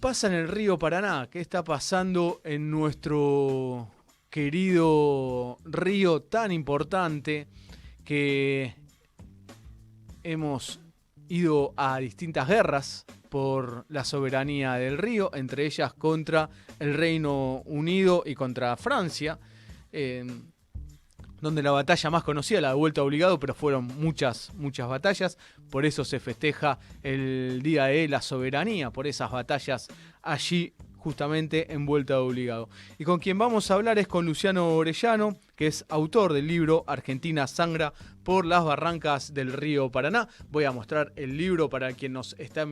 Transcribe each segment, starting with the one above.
pasa en el río Paraná? ¿Qué está pasando en nuestro querido río tan importante que hemos ido a distintas guerras por la soberanía del río, entre ellas contra el Reino Unido y contra Francia, eh, donde la batalla más conocida, la de vuelta obligado, pero fueron muchas batallas, por eso se festeja el Día de la Soberanía, por esas batallas allí justamente en vuelta obligado. Y con quien vamos a hablar es con Luciano Orellano, que es autor del libro Argentina sangra por las barrancas del río Paraná. Voy a mostrar el libro para quien nos está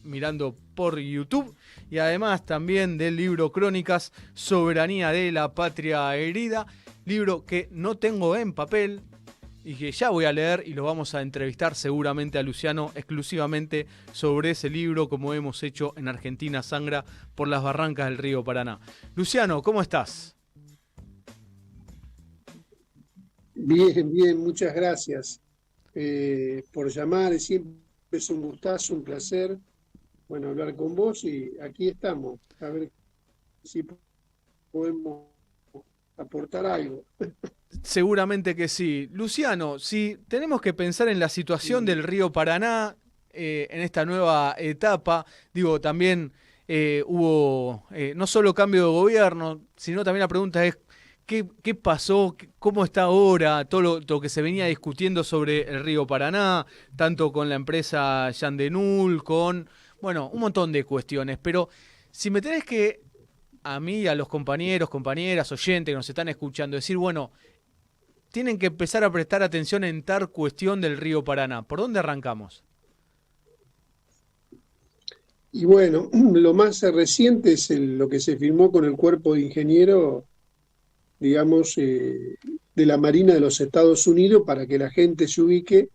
mirando por YouTube, y además también del libro Crónicas, Soberanía de la Patria Herida, libro que no tengo en papel y que ya voy a leer, y lo vamos a entrevistar seguramente a Luciano exclusivamente sobre ese libro, como hemos hecho en Argentina sangra por las barrancas del río Paraná. Luciano, ¿cómo estás? Bien, bien, muchas gracias por llamar. Siempre es un gustazo, un placer, bueno, hablar con vos, y aquí estamos, a ver si podemos aportar algo. Seguramente que sí. Luciano, si tenemos que pensar en la situación del río Paraná en esta nueva etapa, digo, también hubo no solo cambio de gobierno, sino también la pregunta es, ¿qué pasó? ¿Cómo está ahora todo lo que se venía discutiendo sobre el río Paraná, tanto con la empresa Yandenul, con, bueno, un montón de cuestiones? Pero si me tenés que, a mí, a los compañeros, compañeras, oyentes que nos están escuchando, decir, bueno, tienen que empezar a prestar atención en tal cuestión del río Paraná. ¿Por dónde arrancamos? Y bueno, lo más reciente es lo que se firmó con el cuerpo de ingeniero, digamos, de la Marina de los Estados Unidos. Para que la gente se ubique,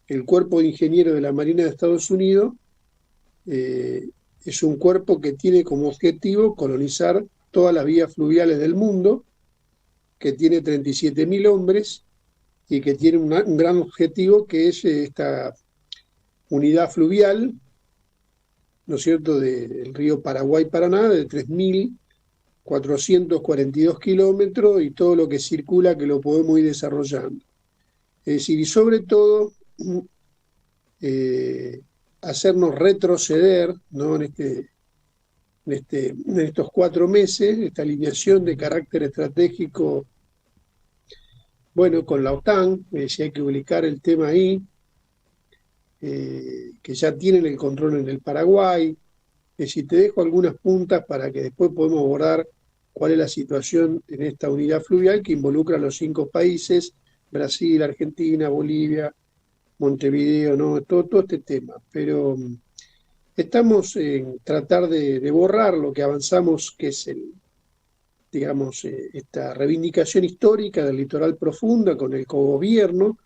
el cuerpo de ingeniero de la Marina de Estados Unidos eh, es un cuerpo que tiene como objetivo colonizar todas las vías fluviales del mundo, que tiene 37.000 hombres y que tiene un gran objetivo, que es esta unidad fluvial, ¿no es cierto?, del río Paraguay-Paraná, de 3.442 kilómetros, y todo lo que circula, que lo podemos ir desarrollando. Es decir, y sobre todo, eh, hacernos retroceder, ¿no?, en estos 4 meses, esta alineación de carácter estratégico, bueno, con la OTAN. Si hay que ubicar el tema ahí, que ya tienen el control en el Paraguay. Si te dejo algunas puntas para que después podamos abordar cuál es la situación en esta unidad fluvial que involucra a los 5 países: Brasil, Argentina, Bolivia, Montevideo, ¿no? Todo este tema. Pero estamos en tratar de borrar lo que avanzamos, que es digamos, esta reivindicación histórica del litoral profunda con el cogobierno.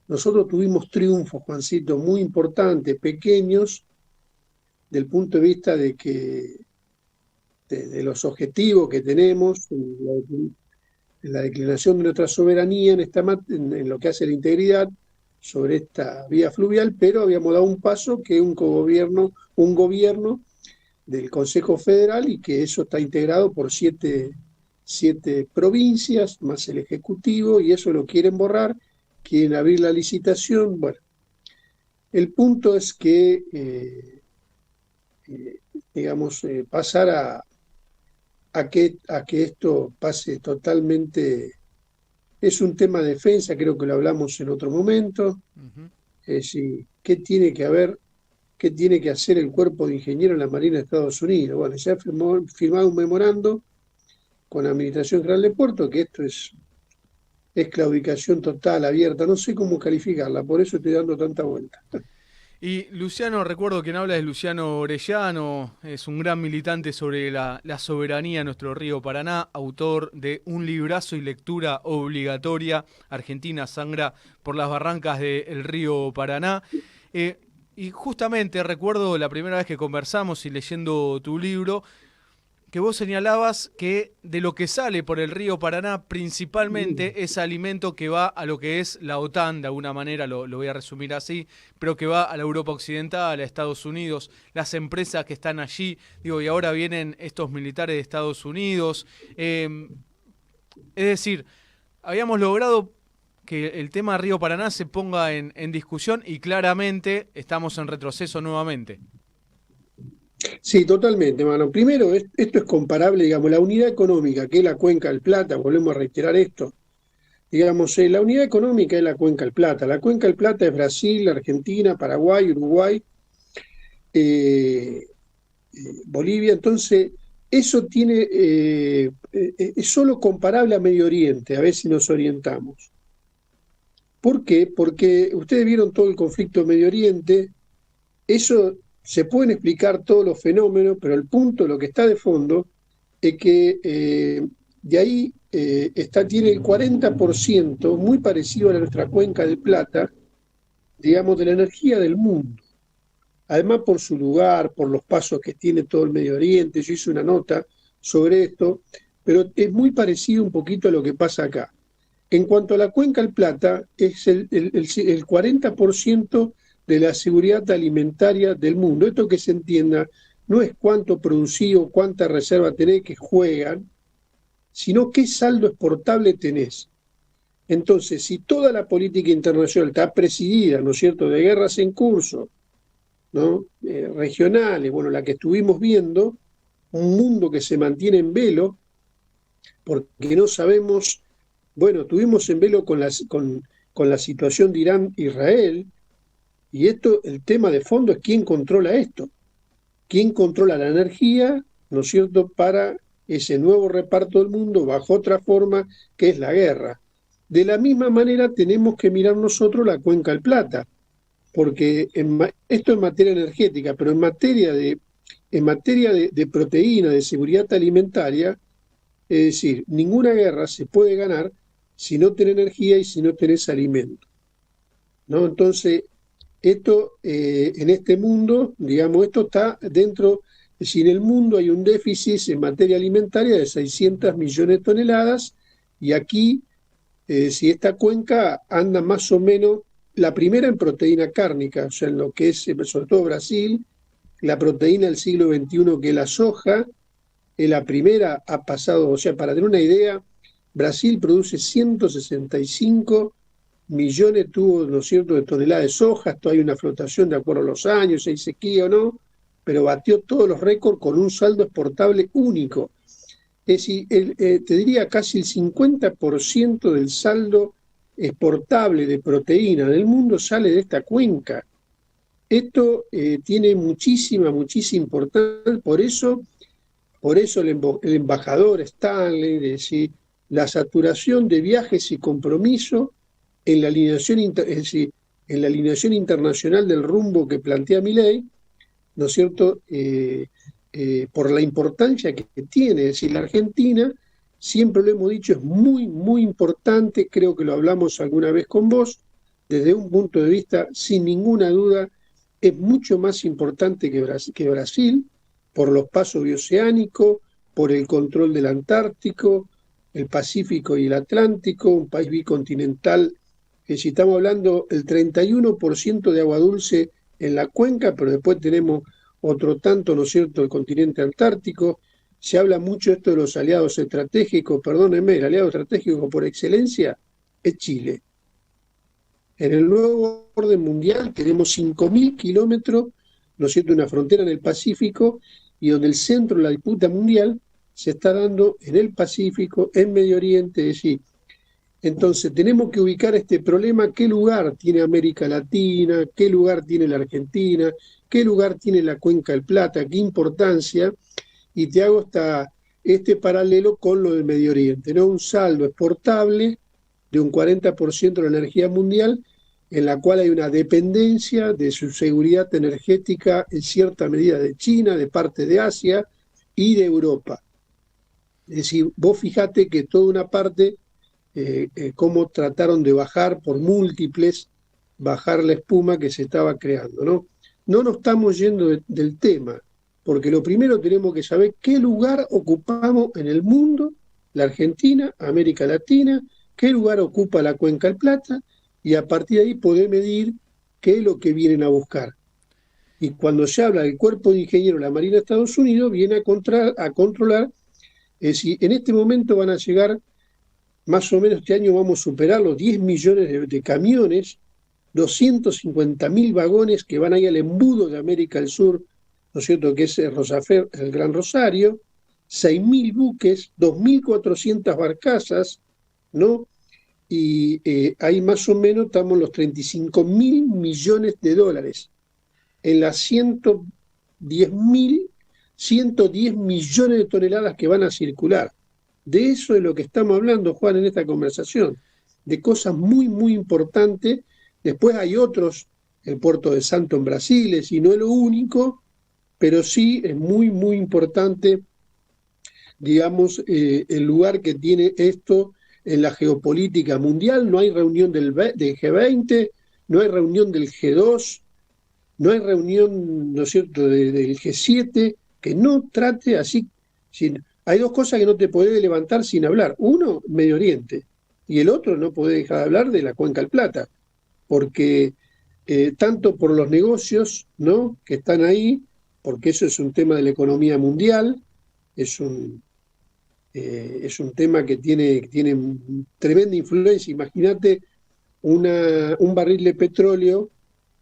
Nosotros tuvimos triunfos, Juancito, muy importantes, pequeños, del punto de vista de que de los objetivos que tenemos en la declinación de nuestra soberanía en lo que hace la integridad sobre esta vía fluvial. Pero habíamos dado un paso, que es un gobierno del Consejo Federal, y que eso está integrado por siete provincias, más el Ejecutivo, y eso lo quieren borrar, quieren abrir la licitación. Bueno, el punto es que, digamos, pasar a que esto pase totalmente. Es un tema de defensa, creo que lo hablamos en otro momento. Uh-huh. Es decir, ¿qué tiene que haber? ¿Qué tiene que hacer el cuerpo de ingenieros en la Marina de Estados Unidos? Bueno, se ha firmado un memorando con la Administración General de Puerto, que esto es claudicación total, abierta, no sé cómo calificarla, por eso estoy dando tanta vuelta. Y Luciano, recuerdo quien habla es Luciano Orellano, es un gran militante sobre la soberanía de nuestro río Paraná, autor de un librazo y lectura obligatoria, Argentina sangra por las barrancas del río Paraná. Y justamente recuerdo la primera vez que conversamos y leyendo tu libro, que vos señalabas que de lo que sale por el río Paraná principalmente es alimento que va a lo que es la OTAN, de alguna manera lo voy a resumir así, pero que va a la Europa Occidental, a Estados Unidos, las empresas que están allí, digo, y ahora vienen estos militares de Estados Unidos. Es decir, habíamos logrado que el tema Río Paraná se ponga en discusión y claramente estamos en retroceso nuevamente. Sí, totalmente, mano. Primero, esto es comparable, digamos, la unidad económica, que es la Cuenca del Plata, volvemos a reiterar esto, digamos, la unidad económica es la Cuenca del Plata. La Cuenca del Plata es Brasil, Argentina, Paraguay, Uruguay, eh, Bolivia. Entonces, eso tiene, es solo comparable a Medio Oriente, a ver si nos orientamos. ¿Por qué? Porque ustedes vieron todo el conflicto de Medio Oriente, eso se pueden explicar todos los fenómenos, pero el punto, lo que está de fondo, es que de ahí tiene el 40%, muy parecido a nuestra cuenca del Plata, digamos, de la energía del mundo. Además, por su lugar, por los pasos que tiene todo el Medio Oriente, yo hice una nota sobre esto, pero es muy parecido un poquito a lo que pasa acá. En cuanto a la cuenca del Plata, es el 40% de la seguridad alimentaria del mundo. Esto que se entienda no es cuánto producís o cuánta reserva tenés que juegan, sino qué saldo exportable tenés. Entonces, si toda la política internacional está presidida, ¿no es cierto?, de guerras en curso, ¿no?, regionales, bueno, la que estuvimos viendo, un mundo que se mantiene en velo, porque no sabemos, bueno, estuvimos en velo con la situación de Irán-Israel, y esto, el tema de fondo es quién controla esto, quién controla la energía, ¿no es cierto?, para ese nuevo reparto del mundo bajo otra forma que es la guerra. De la misma manera tenemos que mirar nosotros la Cuenca del Plata, porque esto en materia energética, pero en materia de proteína, de seguridad alimentaria, es decir, ninguna guerra se puede ganar si no tenés energía y si no tenés alimento, ¿no? Entonces, esto en este mundo, digamos, esto está dentro, es decir, en el mundo hay un déficit en materia alimentaria de 600 millones de toneladas y aquí, si esta cuenca anda más o menos, la primera en proteína cárnica, o sea, en lo que es sobre todo Brasil, la proteína del siglo XXI que es la soja, la primera ha pasado, o sea, para tener una idea, Brasil produce 165 millones tuvo, ¿no es cierto?, de toneladas de soja. Esto hay una flotación de acuerdo a los años, si hay sequía o no, pero batió todos los récords con un saldo exportable único. Es decir, te diría casi el 50% del saldo exportable de proteína del mundo sale de esta cuenca. Esto tiene muchísima importancia, por eso el embajador Stanley, es decir, la saturación de viajes y compromiso en la alineación, es decir, en la alineación internacional del rumbo que plantea Milei, ¿no es cierto?, por la importancia que tiene. Es decir, la Argentina, siempre lo hemos dicho, es muy importante, creo que lo hablamos alguna vez con vos, desde un punto de vista, sin ninguna duda, es mucho más importante que Brasil, por los pasos bioceánicos, por el control del Antártico, el Pacífico y el Atlántico, un país bicontinental. Si estamos hablando el 31% de agua dulce en la cuenca, pero después tenemos otro tanto, ¿no es cierto?, el continente antártico. Se habla mucho esto de los aliados estratégicos, perdónenme, el aliado estratégico por excelencia es Chile. En el nuevo orden mundial tenemos 5.000 kilómetros, ¿no es cierto?, una frontera en el Pacífico, y donde el centro de la disputa mundial se está dando en el Pacífico, en Medio Oriente, es decir, entonces tenemos que ubicar este problema, qué lugar tiene América Latina, qué lugar tiene la Argentina, qué lugar tiene la Cuenca del Plata, qué importancia, y te hago este paralelo con lo del Medio Oriente, ¿no? Un saldo exportable de un 40% de la energía mundial, en la cual hay una dependencia de su seguridad energética en cierta medida de China, de parte de Asia y de Europa. Es decir, vos fijate que toda una parte, cómo trataron de bajar por múltiples, bajar la espuma que se estaba creando, ¿no? No nos estamos yendo del tema, porque lo primero tenemos que saber qué lugar ocupamos en el mundo, la Argentina, América Latina, qué lugar ocupa la Cuenca del Plata, y a partir de ahí poder medir qué es lo que vienen a buscar. Y cuando se habla del cuerpo de ingenieros de la Marina de Estados Unidos, viene a controlar si en este momento van a llegar, más o menos este año vamos a superar los 10 millones de camiones, 250.000 vagones que van ahí al embudo de América del Sur, ¿no es cierto?, que es el Gran Rosario, 6.000 buques, 2.400 barcazas, ¿no? Y ahí más o menos estamos en los 35.000 millones de dólares, en las 110 millones de toneladas que van a circular. De eso es lo que estamos hablando, Juan, en esta conversación, de cosas muy, muy importantes. Después hay otros, el puerto de Santo en Brasil, y no es lo único, pero sí es muy, muy importante, digamos, el lugar que tiene esto en la geopolítica mundial. No hay reunión del G20, no hay reunión del G2, no hay reunión, ¿no es cierto?, del G7, que no trate así. Hay dos cosas que no te podés levantar sin hablar. Uno, Medio Oriente, y el otro, no podés dejar de hablar de la Cuenca del Plata, porque tanto por los negocios, ¿no?, que están ahí, porque eso es un tema de la economía mundial, es un tema que tiene tremenda influencia. Imagínate un barril de petróleo,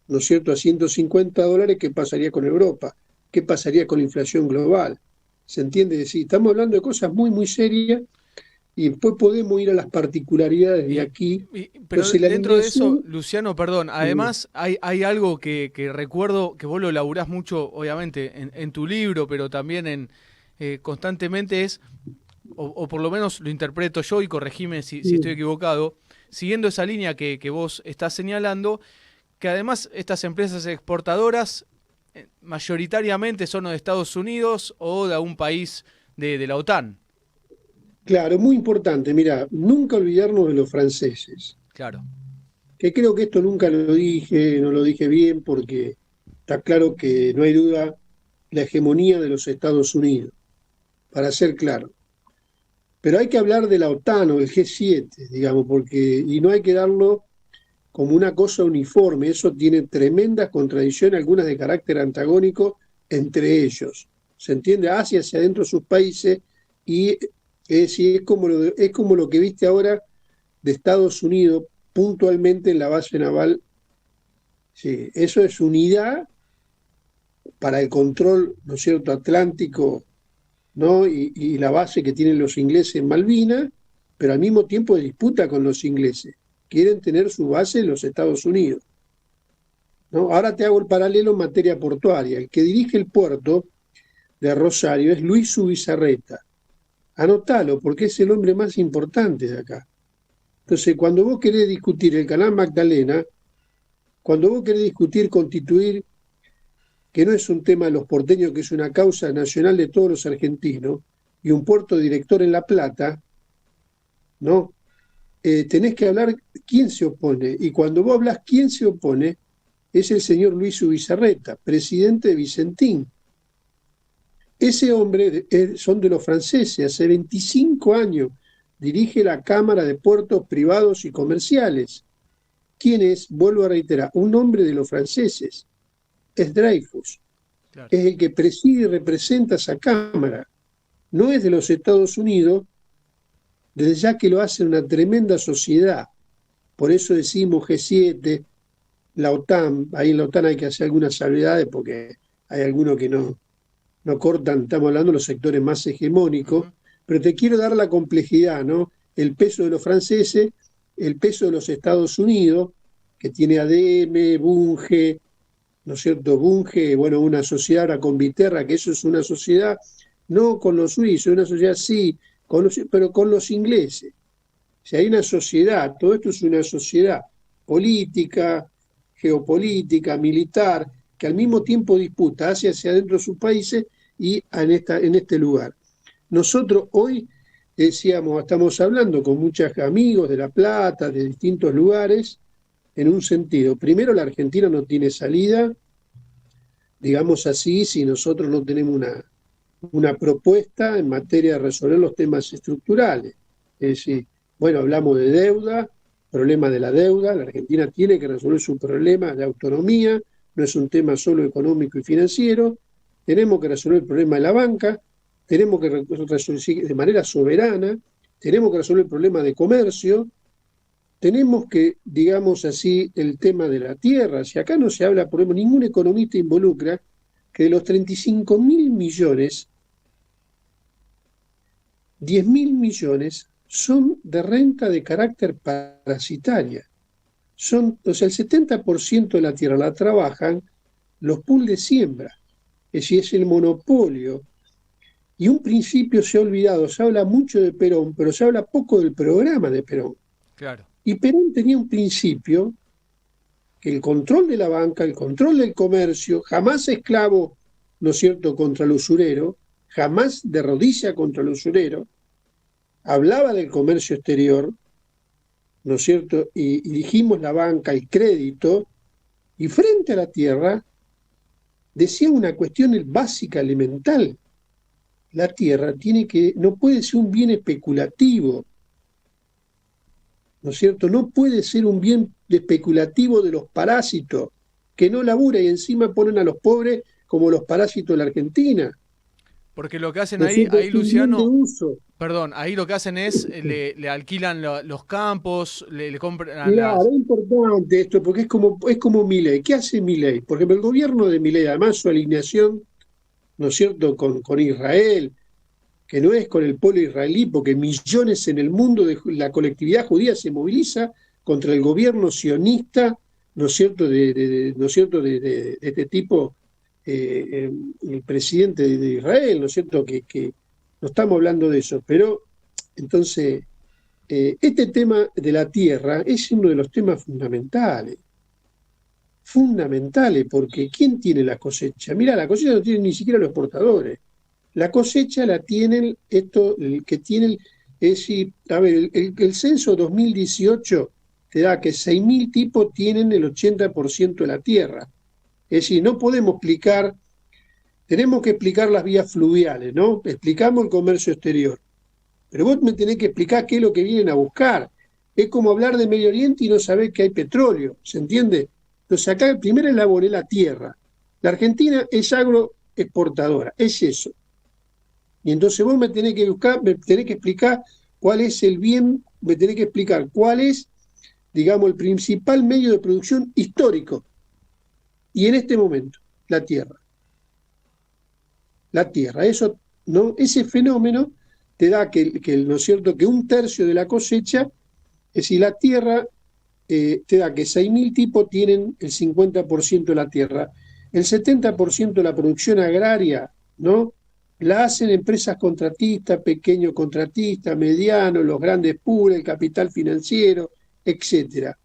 ¿no es cierto?, a $150, ¿qué pasaría con Europa? ¿Qué pasaría con la inflación global? ¿Se entiende? Es decir, estamos hablando de cosas muy, muy serias, y después podemos ir a las particularidades de aquí. Pero Entonces, dentro de eso, Luciano, perdón, además hay algo que recuerdo que vos lo laburás mucho, obviamente, en tu libro, pero también constantemente o por lo menos lo interpreto yo, y corregime si estoy equivocado, siguiendo esa línea que vos estás señalando, que además estas empresas exportadoras mayoritariamente son o de Estados Unidos o de algún país de la OTAN. Claro, muy importante. Mira, nunca olvidarnos de los franceses. Claro. Que creo que esto nunca lo dije, no lo dije bien, porque está claro que no hay duda la hegemonía de los Estados Unidos, para ser claro. Pero hay que hablar de la OTAN o del G7, digamos, y no hay que darlo como una cosa uniforme. Eso tiene tremendas contradicciones, algunas de carácter antagónico entre ellos. ¿Se entiende? Hacia adentro de sus países, y es como lo que viste ahora de Estados Unidos puntualmente en la base naval. Sí, eso es unidad para el control, ¿no es cierto?, atlántico, ¿no? Y la base que tienen los ingleses en Malvinas, pero al mismo tiempo de disputa con los ingleses. Quieren tener su base en los Estados Unidos, ¿no? Ahora te hago el paralelo en materia portuaria. El que dirige el puerto de Rosario es Luis Zubizarreta. Anotalo, porque es el hombre más importante de acá. Entonces, cuando vos querés discutir el canal Magdalena, cuando vos querés discutir constituir, que no es un tema de los porteños, que es una causa nacional de todos los argentinos, y un puerto director en La Plata, ¿no? Tenés que hablar quién se opone. Y cuando vos hablas quién se opone, es el señor Luis Zubizarreta, presidente de Vicentín. Ese hombre son de los franceses, hace 25 años dirige la Cámara de Puertos Privados y Comerciales. ¿Quién es? Vuelvo a reiterar, un hombre de los franceses. Es Dreyfus. Claro. Es el que preside y representa esa Cámara. No es de los Estados Unidos, desde ya que lo hace una tremenda sociedad. Por eso decimos G7, la OTAN. Ahí en la OTAN hay que hacer algunas salvedades porque hay algunos que no cortan, estamos hablando de los sectores más hegemónicos, pero te quiero dar la complejidad, ¿no? El peso de los franceses, el peso de los Estados Unidos, que tiene ADM, Bunge, ¿no es cierto? Bunge, bueno, una sociedad ahora con Viterra, que eso es una sociedad, no con los suizos, una sociedad sí, pero con los ingleses. Si hay una sociedad, todo esto es una sociedad política, geopolítica, militar, que al mismo tiempo disputa hacia adentro de sus países y en este lugar. Nosotros hoy, decíamos, estamos hablando con muchos amigos de La Plata, de distintos lugares, en un sentido. Primero, la Argentina no tiene salida digamos así, si nosotros no tenemos una propuesta en materia de resolver los temas estructurales. Es decir, bueno, hablamos de deuda, problema de la deuda, la Argentina tiene que resolver su problema de autonomía, no es un tema solo económico y financiero, tenemos que resolver el problema de la banca, tenemos que resolver de manera soberana, tenemos que resolver el problema de comercio, tenemos que, digamos así, el tema de la tierra. Si acá no se habla, por ejemplo, ningún economista involucra que de los 35.000 millones, 10.000 millones son de renta de carácter parasitaria. O sea, el 70% de la tierra la trabajan los pools de siembra. Es decir, es el monopolio. Y un principio se ha olvidado, se habla mucho de Perón, pero se habla poco del programa de Perón. Claro. Y Perón tenía un principio, que el control de la banca, el control del comercio, jamás esclavo, ¿no es cierto?, contra el usurero, jamás de rodilla contra el usurero, hablaba del comercio exterior, ¿no es cierto?, y dijimos la banca, el crédito, y frente a la tierra decía una cuestión básica, elemental. La tierra no puede ser un bien especulativo, ¿no es cierto? No puede ser un bien especulativo de los parásitos, que no labura y encima ponen a los pobres como los parásitos de la Argentina. Porque lo que hacen ¿No es ahí, cierto? Es un bien de Luciano, uso. perdón, ahí lo que hacen es, le alquilan los campos, le compran Claro, las... es importante esto, porque es como Milei. ¿Qué hace Milei? Por ejemplo, el gobierno de Milei, además su alineación, ¿no es cierto?, con Israel, que no es con el pueblo israelí, porque millones en el mundo de la colectividad judía se moviliza contra el gobierno sionista, ¿no es cierto?, ¿no es cierto?, de este tipo, el presidente de Israel, ¿no es cierto?, que no estamos hablando de eso, pero entonces este tema de la tierra es uno de los temas fundamentales, porque ¿quién tiene la cosecha? Mira, la cosecha no tienen ni siquiera los exportadores. La cosecha la tienen, el que tienen, es decir, a ver, el censo 2018 te da que 6.000 tipos tienen el 80% de la tierra. Es decir, no podemos explicar, tenemos que explicar las vías fluviales, ¿no? Explicamos el comercio exterior. Pero vos me tenés que explicar qué es lo que vienen a buscar. Es como hablar de Medio Oriente y no saber que hay petróleo, ¿se entiende? Entonces acá el primer eslabón es la tierra. La Argentina es agroexportadora, es eso. Y entonces vos me tenés que buscar, me tenés que explicar cuál es el bien, me tenés que explicar cuál es, digamos, el principal medio de producción histórico. Y en este momento, la tierra. La tierra. Eso, ¿no? Ese fenómeno te da ¿no es cierto?, que un tercio de la cosecha, es decir, la tierra te da que 6.000 tipos tienen el 50% de la tierra. El 70% de la producción agraria, ¿no?, la hacen empresas contratistas, pequeños contratistas, medianos, los grandes puros, el capital financiero, etcétera.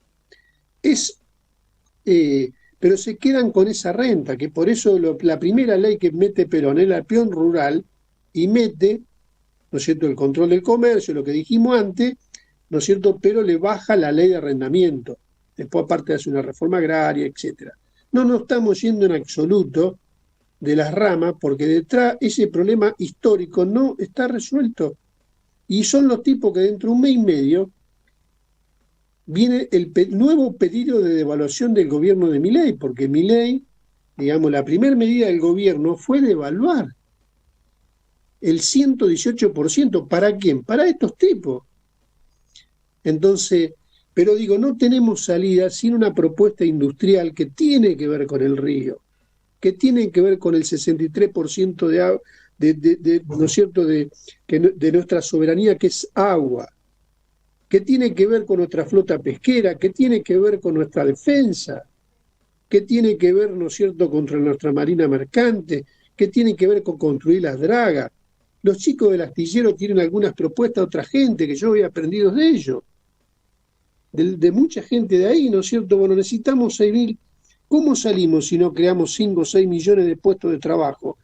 Pero se quedan con esa renta, que por eso la primera ley que mete Perón es la peón rural y mete, ¿no es cierto?, el control del comercio, lo que dijimos antes, ¿no es cierto?, pero le baja la ley de arrendamiento. Después aparte hace una reforma agraria, etcétera. No estamos yendo en absoluto de las ramas, porque detrás ese problema histórico no está resuelto. Y son los tipos que dentro de un mes y medio viene el nuevo pedido de devaluación del gobierno de Milei, porque Milei, digamos, la primera medida del gobierno fue devaluar el 118%. ¿Para quién? Para estos tipos. Entonces, pero digo, no tenemos salida sin una propuesta industrial que tiene que ver con el río, que tiene que ver con el 63% ¿no es cierto?, de nuestra soberanía, que es agua, que tiene que ver con nuestra flota pesquera, que tiene que ver con nuestra defensa, que tiene que ver, ¿no es cierto?, contra nuestra marina mercante, que tiene que ver con construir las dragas. Los chicos del astillero tienen algunas propuestas de otra gente que yo he aprendido de ellos, de mucha gente de ahí, ¿no es cierto? Bueno, necesitamos 6.000. ¿Cómo salimos si no creamos 5 o 6 millones de puestos de trabajo?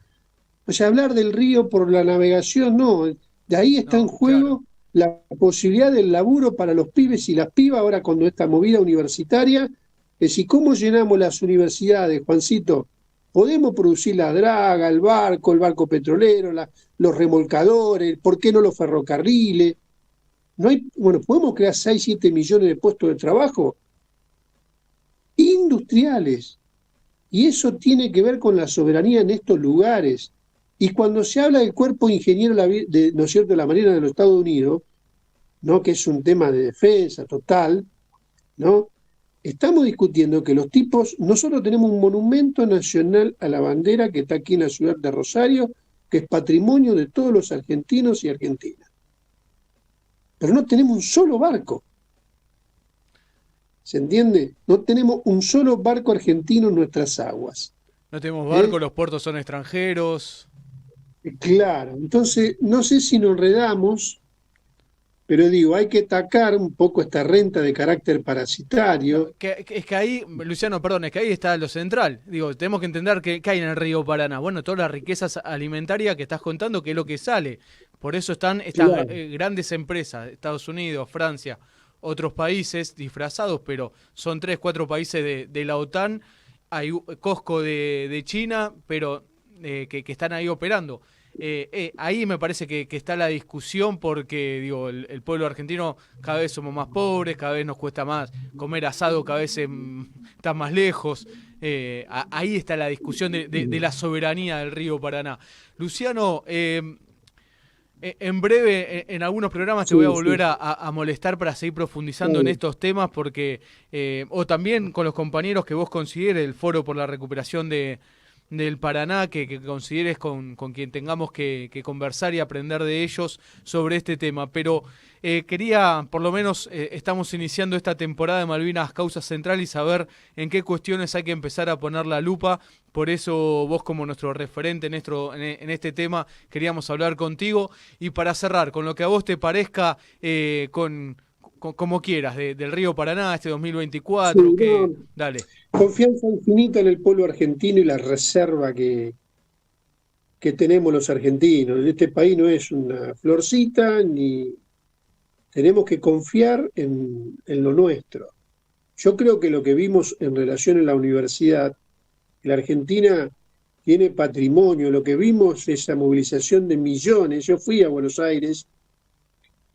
O sea, hablar del río por la navegación, no. De ahí está en juego, claro, la posibilidad del laburo para los pibes y las pibas ahora con esta movida universitaria. Es decir, ¿cómo llenamos las universidades, Juancito? Podemos producir la draga, el barco petrolero, los remolcadores, ¿por qué no los ferrocarriles? No hay, bueno, podemos crear 6, 7 millones de puestos de trabajo industriales. Y eso tiene que ver con la soberanía en estos lugares. Y cuando se habla del cuerpo ingeniero, ¿no es cierto?, de la Marina de los Estados Unidos, ¿no?, que es un tema de defensa total, ¿no? Estamos discutiendo que los tipos, nosotros tenemos un monumento nacional a la bandera que está aquí en la ciudad de Rosario, que es patrimonio de todos los argentinos y argentinas. Pero no tenemos un solo barco. ¿Se entiende? No tenemos un solo barco argentino en nuestras aguas. No tenemos barco, los puertos son extranjeros. Claro, entonces no sé si nos enredamos, pero digo, hay que atacar un poco esta renta de carácter parasitario. Es que ahí, Luciano, perdón, es que ahí está lo central. Digo, tenemos que entender que hay en el río Paraná. Bueno, todas las riquezas alimentarias que estás contando, que es lo que sale. Por eso están estas grandes empresas, Estados Unidos, Francia, otros países disfrazados, pero son 3, 4 países de la OTAN. Hay Costco de China, pero que están ahí operando. Ahí me parece que está la discusión porque digo el pueblo argentino cada vez somos más pobres, cada vez nos cuesta más comer asado, cada vez está más lejos. Ahí está la discusión de la soberanía del río Paraná. Luciano, en breve, en algunos programas te voy a volver a molestar para seguir profundizando en estos temas porque o también con los compañeros que vos consideres el Foro por la Recuperación del Paraná, que consideres con quien tengamos que conversar y aprender de ellos sobre este tema. Pero quería, por lo menos, estamos iniciando esta temporada de Malvinas Causa Central y saber en qué cuestiones hay que empezar a poner la lupa. Por eso vos, como nuestro referente en este tema, queríamos hablar contigo. Y para cerrar, con lo que a vos te parezca, como quieras, del río Paraná, este 2024, Sí, que dale. Confianza infinita en el pueblo argentino y la reserva que tenemos los argentinos. Este país no es una florcita, ni tenemos que confiar en lo nuestro. Yo creo que lo que vimos en relación a la universidad, la Argentina tiene patrimonio, lo que vimos es esa movilización de millones. Yo fui a Buenos Aires,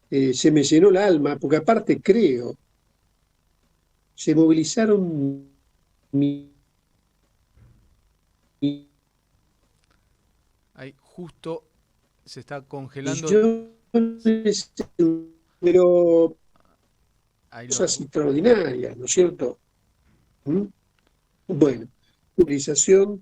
se me llenó el alma, porque aparte creo, se movilizaron Ahí justo se está congelando. millones, pero cosas extraordinarias, ¿no es cierto? Bueno, movilización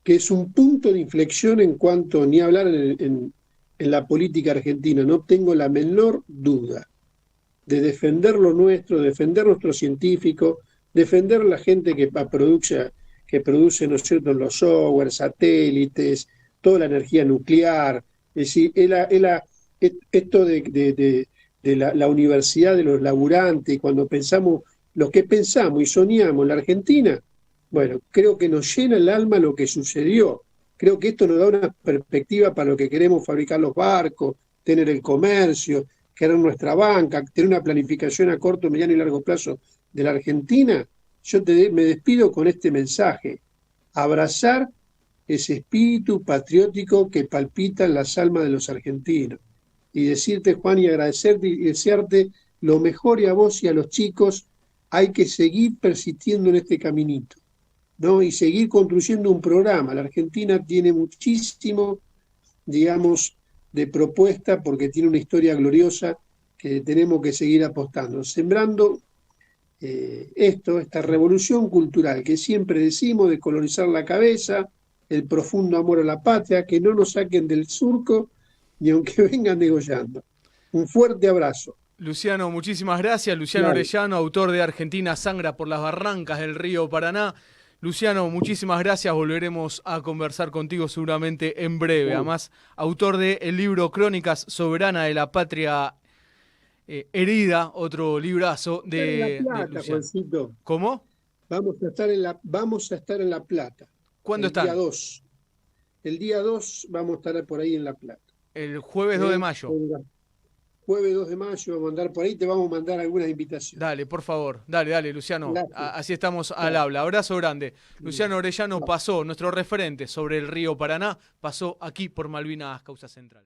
que es un punto de inflexión en cuanto, ni hablar en la política argentina, no tengo la menor duda de defender lo nuestro, defender nuestros científicos, defender la gente que produce, ¿no es cierto?, los software, satélites, toda la energía nuclear. Es decir, esto de la universidad de los laburantes, cuando pensamos, lo que pensamos y soñamos en la Argentina, bueno, creo que nos llena el alma lo que sucedió. Creo que esto nos da una perspectiva para lo que queremos fabricar los barcos, tener el comercio, querer nuestra banca, tener una planificación a corto, mediano y largo plazo de la Argentina. Yo me despido con este mensaje: abrazar ese espíritu patriótico que palpita en las almas de los argentinos. Y decirte, Juan, y agradecerte y desearte lo mejor, y a vos y a los chicos, hay que seguir persistiendo en este caminito, ¿no? Y seguir construyendo un programa. La Argentina tiene muchísimo, digamos, de propuesta, porque tiene una historia gloriosa que tenemos que seguir apostando, sembrando esta revolución cultural que siempre decimos, de colonizar la cabeza, el profundo amor a la patria, que no nos saquen del surco ni aunque vengan degollando. Un fuerte abrazo. Luciano, muchísimas gracias. Luciano Orellano, autor de Argentina sangra por las barrancas del río Paraná. Luciano, muchísimas gracias. Volveremos a conversar contigo seguramente en breve. Además, autor del libro Crónicas Soberana de la Patria Herida, otro librazo de Luciano. Juancito. ¿Cómo? Vamos a estar en La Plata. ¿Cuándo están? El día 2. El día 2 vamos a estar por ahí en La Plata. El jueves 2 de mayo. jueves 2 de mayo, vamos a andar por ahí, te vamos a mandar algunas invitaciones. Dale, por favor, dale, Luciano. Así estamos al habla. Abrazo grande. Luciano Orellano pasó, nuestro referente sobre el río Paraná, pasó aquí por Malvinas Causa Central.